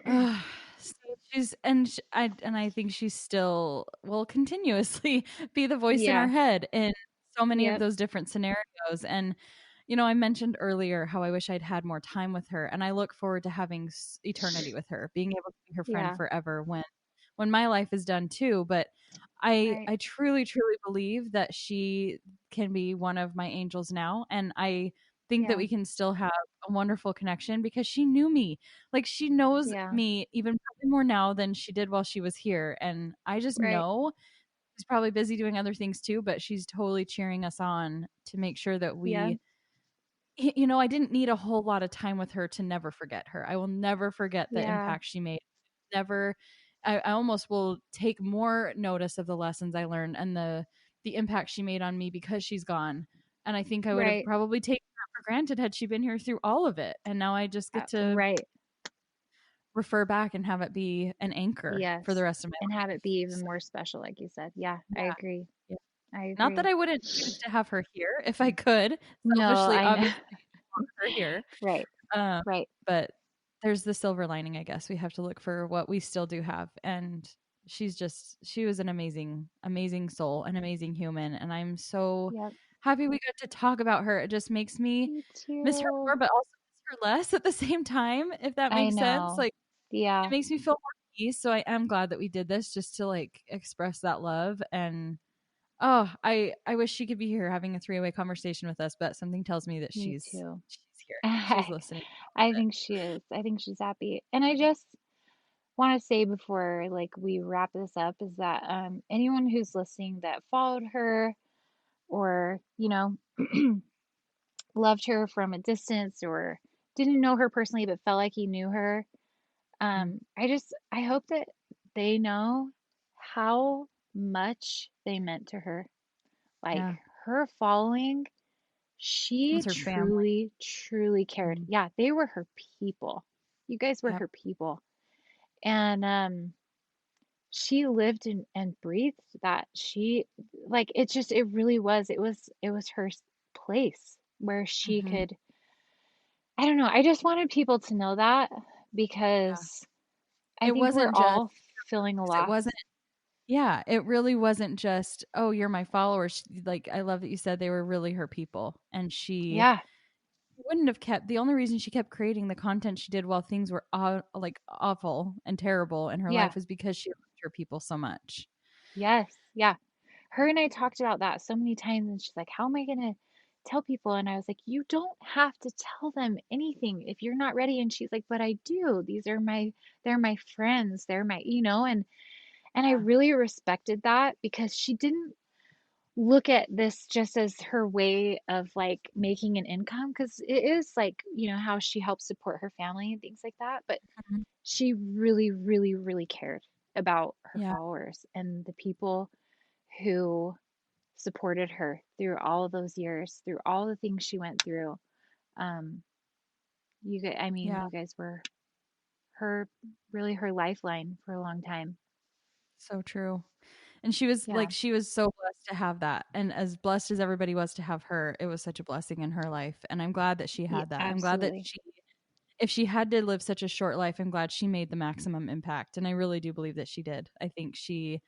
Uh, so I think she still will continuously be the voice in our Yeah. head in so many of Yep. those different scenarios. And I mentioned earlier how I wish I'd had more time with her, and I look forward to having eternity with her, being able to be her friend Yeah. forever when my life is done too. But I Right. I truly truly believe that she can be one of my angels now, and I think that Yeah. we can still have a wonderful connection because she knew me. Like she knows Yeah. me even probably more now than she did while she was here, and I just Right. know she's probably busy doing other things too, but she's totally cheering us on to make sure that Yeah. I didn't need a whole lot of time with her to never forget her. I will never forget the Yeah. impact she made. Never I almost will take more notice of the lessons I learned and the impact she made on me because she's gone, And I think I would have Right. probably taken that for granted had she been here through all of it. And now I just get to Right. refer back and have it be an anchor for the Yes. rest of my And have life. it be even So, more special, like you said. Yeah, I yeah. agree. Yeah. I Not that agree. I wouldn't choose to have her here if I could. No, Selfishly, I know. obviously, I want her here. Right. Um, Right. but there's the silver lining, I guess. We have to look for what we still do have. And she was an amazing, amazing soul, an amazing human. And I'm so Yep. happy we got to talk about her. It just makes me Me miss her too. more, but also miss her less at the same time, if that I makes sense. know. Like, Yeah. it makes me feel more peace. So I am glad that we did this just to like express that love. And oh, I wish she could be here having a three-way conversation with us, but something tells me that Me she's too. here. She's I listening. think she is. I think she's happy. And I just want to say before like we wrap this up is that anyone who's listening that followed her or, loved her from a distance or didn't know her personally but felt like he knew her, Mm. I hope that they know how much they meant to her. Like Yeah. her following, she That's her family. truly, truly cared. Mm. Yeah, they were her people. You guys were Yep. her people. And she lived and breathed that. She like it really was. It was her place where she Mhm. could, I don't know. I just wanted people to know that Yeah. because I It think we're wasn't just all feeling a it loss. wasn't yeah, it really wasn't just, "Oh, you're my followers." Like, I love that you said they were really her people, and she Yeah, wouldn't have kept the only reason she kept creating the content she did while things were like, awful and terrible in her yeah, life was because she loved her people so much. yes, yeah. Her and I talked about that so many times, and she's like, "How am I gonna tell people?" And I was like, "You don't have to tell them anything if you're not ready." And she's like, "But I do. They're my friends. They're my, and I Yeah. really respected that because she didn't look at this just as her way of like making an income because it is like, how she helps support her family and things like that. But Mhm. she really, really, really cared about her Yeah. followers and the people who supported her through all of those years, through all the things she went through. Um, I mean, Yeah. you guys were her, really her lifeline for a long time. So true. And she was Yeah, like she was so blessed to have that. And as blessed as everybody was to have her, it was such a blessing in her life. And I'm glad that she yeah, had that. I'm glad that absolutely. she if she had to live such a short life, I'm glad she made the maximum impact. And I really do believe that she did. I think she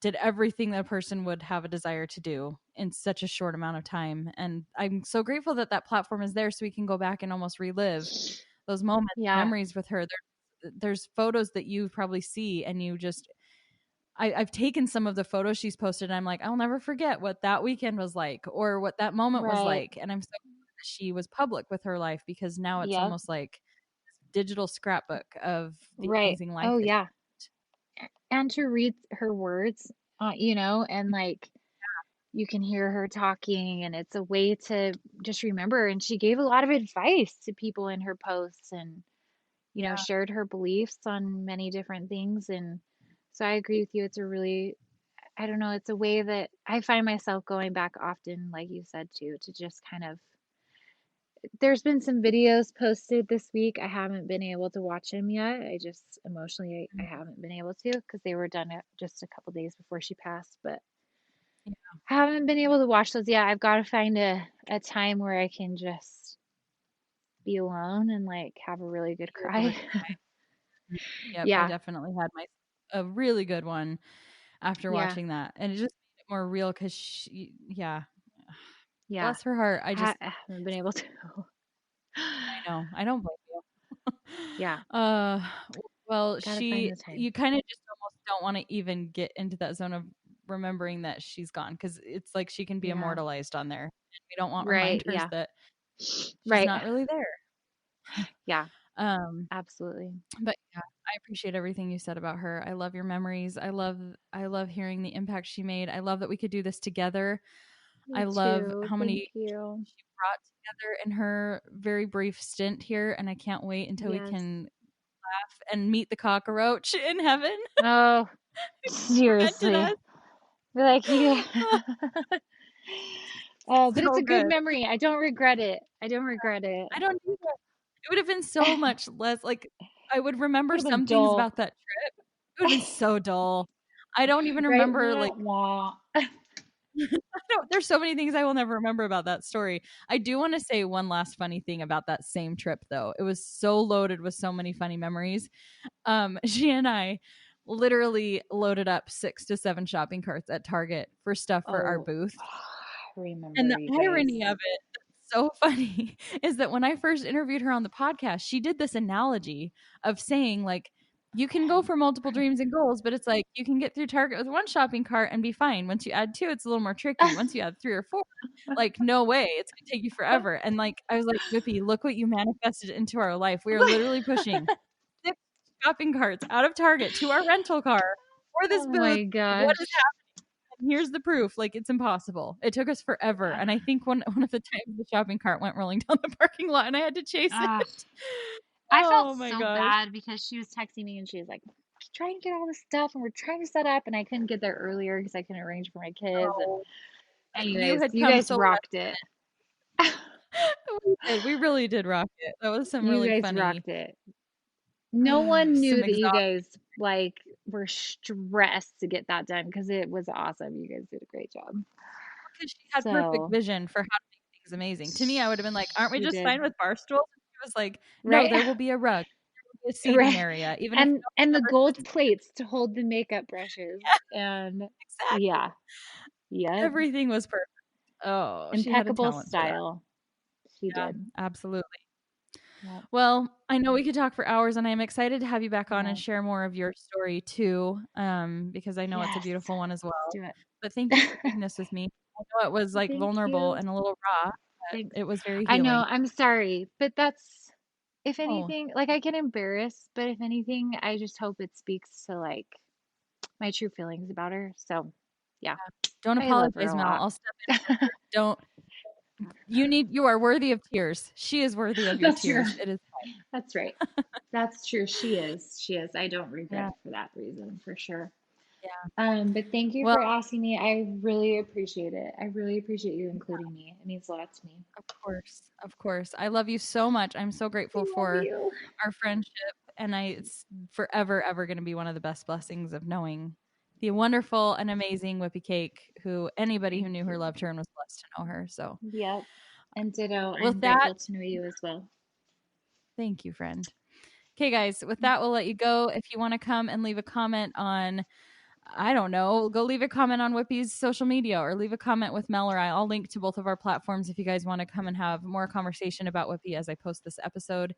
did everything that a person would have a desire to do in such a short amount of time. And I'm so grateful that that platform is there so we can go back and almost relive those moments, Yeah, memories with her. There's photos that you probably see and you just I've taken some of the photos she's posted and I'm like, I'll never forget what that weekend was like or what that moment was right. like. And I'm so glad that she was public with her life because now it's Yep, almost like this digital scrapbook of the right. amazing life Oh, that she yeah. And to read her words, and like you can hear her talking, and it's a way to just remember. And she gave a lot of advice to people in her posts and, yeah, shared her beliefs on many different things. And so I agree with you. It's a really, I don't know, it's a way that I find myself going back often, like you said, too, to just kind of. There's been some videos posted this week. I haven't been able to watch them yet. I just emotionally, I haven't been able to because they were done just a couple days before she passed. But yeah, haven't been able to watch those yet. I've got to find a time where I can just be alone and like have a really good be able to cry. Mhm. Yep, I Yeah, definitely had my a really good one after yeah, watching that. And it just made it more real cuz she yeah, yeah. bless her heart. I haven't been able to. I know. I don't blame you. Yeah, Uh, well, gotta find the time. you kind of just almost don't want to even get into that zone of remembering that she's gone because it's like she can be Yeah, immortalized on there. And we don't want right. reminders Yeah, that she's right. not really there. Yeah, Um, absolutely. but yeah, I appreciate everything you said about her. I love your memories. I love hearing the impact she made. I love that we could do this together. Me I love too. how Thank many you. she brought together in her very brief stint here, and I can't wait until we Yes. can and meet the cockroach in heaven. Oh, Tormented seriously. us. Be like you. Oh, but it's So a good good. memory. I don't regret it. I don't regret it. I don't either. It would have been so much less, like, I would remember Would have been some things dull. about that trip. It would have been so dull. I don't even Right? remember, Wah, like, wah. there's so many things I will never remember about that story. I do want to say one last funny thing about that same trip, though. It was so loaded with so many funny memories. She and I literally loaded up 6 to 7 shopping carts at Target for stuff for our Oh, booth. I And remember the you guys. irony of it that's so funny is that when I first interviewed her on the podcast, she did this analogy of saying, like, you can go for multiple dreams and goals, but it's like you can get through Target with one shopping cart and be fine. Once you add 2, it's a little more tricky. Once you add 3 or 4, like, no way, it's gonna take you forever. And like I was like, Whippy, look what you manifested into our life. We are literally pushing 6 shopping carts out of Target to our rental car for this Oh booth. my What is gosh. happening? Here's the proof. Like, it's impossible. It took us forever. And I think one of the times the shopping cart went rolling down the parking lot and I had to chase Ah, it. I felt Oh my so gosh. bad because she was texting me and she was like, trying to get all this stuff and we're trying to set up and I couldn't get there earlier because I couldn't arrange for my kids. And Oh, you anyways, had you come guys so last rocked it. minute. We did. We really did rock it. That was some You really guys funny, rocked it. No one knew some that you exhausting. guys like were stressed to get that done because it was awesome. You guys did a great job. Because she had perfect So vision for how to make things amazing. To me, I would have been like, aren't we she just did. fine with bar stools? And she was like, no, Right? there will be a rug, there will be a seating Right. area, even if you And don't the ever gold sit. plates to hold the makeup brushes. And Exactly. yeah. Yep. Everything was perfect. Oh, she had a Impeccable talent for that. style. She Yeah, did. absolutely. Yep. Well, I know we could talk for hours, and I'm excited to have you back on and Yes. share more of your story too, because I know it's a Yes. beautiful one as Let's well. do it. But thank you for sharing this with me. I know it was like Thank vulnerable you. and a little raw, but Thanks. it was very I know, healing. I'm sorry, but that's, if Oh, anything, like I get embarrassed, but if anything, I just hope it speaks to like my true feelings about her. So, yeah, don't I love her apologize, a Mel. lot. I'll step in for her. Don't. You are worthy of tears. She is worthy of your That's true. tears. It is. That's right. That's true. She is. She is. I don't regret Yeah. it for that reason, for sure. Yeah. But thank you Well, for asking me. I really appreciate it. I really appreciate you including me. It means a lot to me. of course. Of course. I love you so much. I'm so I grateful love for you. our friendship, and it's forever ever going to be one of the best blessings of knowing the wonderful and amazing Whippycake, who anybody who Thank knew her you. loved her and was blessed to know her. So Yep. And ditto. with I'm that, grateful to know you as well. thank you, friend. Okay, guys, with that, we'll let you go. If you want to come and leave a comment on, I don't know, go leave a comment on Whippy's social media or leave a comment with Mel or I. I'll link to both of our platforms if you guys want to come and have more conversation about Whippy as I post this episode.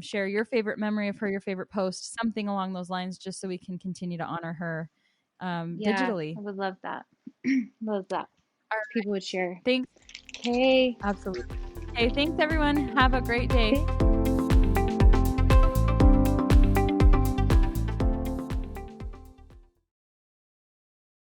Share your favorite memory of her, your favorite post, something along those lines, just so we can continue to honor her Yeah, digitally. I would love that. Love that. All People right. would share. Thanks. Okay. Absolutely. Okay. Thanks, everyone. Have a great day.